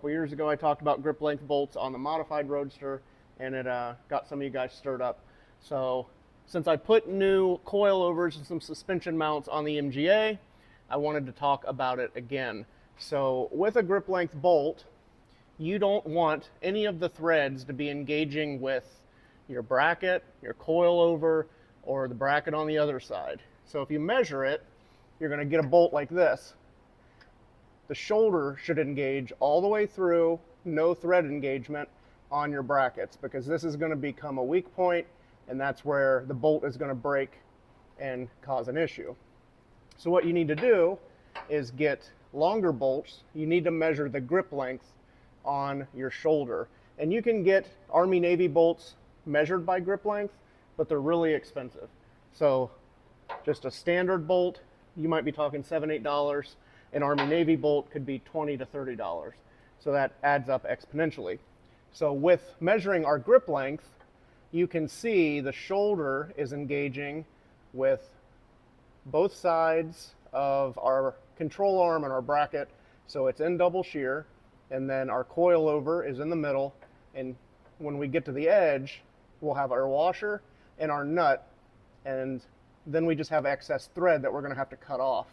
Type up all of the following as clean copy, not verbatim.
couple years ago I talked about grip length bolts on the modified Roadster, and it got some of you guys stirred up. So since I put new coilovers and some suspension mounts on the MGA, I wanted to talk about it again. So with a grip length bolt, you don't want any of the threads to be engaging with your bracket, your coilover, or the bracket on the other side. So if you measure it, you're going to get a bolt like this. The shoulder should engage all the way through, no thread engagement on your brackets, because this is going to become a weak point, and that's where the bolt is going to break and cause an issue. So what you need to do is get longer bolts. You need to measure the grip length on your shoulder. And you can get Army Navy bolts measured by grip length, but they're really expensive. So just a standard bolt, you might be talking $7, $8. An Army Navy bolt could be $20 to $30. So that adds up exponentially. So with measuring our grip length, you can see the shoulder is engaging with both sides of our control arm and our bracket. So it's in double shear, and then our coilover is in the middle. And when we get to the edge, we'll have our washer and our nut, and then we just have excess thread that we're going to have to cut off.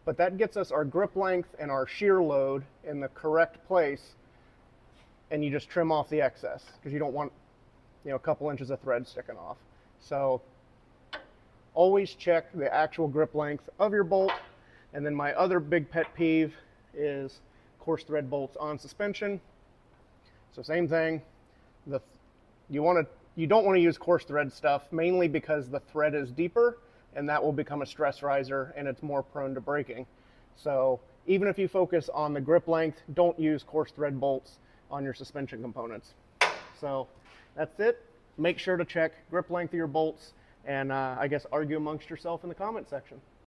But that gets us our grip length and our shear load in the correct place, and you just trim off the excess because you don't want, a couple inches of thread sticking off. So always check the actual grip length of your bolt. And then my other big pet peeve is coarse thread bolts on suspension. So same thing. You don't want to use coarse thread stuff, mainly because the thread is deeper, and that will become a stress riser, and it's more prone to breaking. So even if you focus on the grip length, don't use coarse thread bolts on your suspension components. So that's it. Make sure to check grip length of your bolts, and I guess argue amongst yourself in the comment section.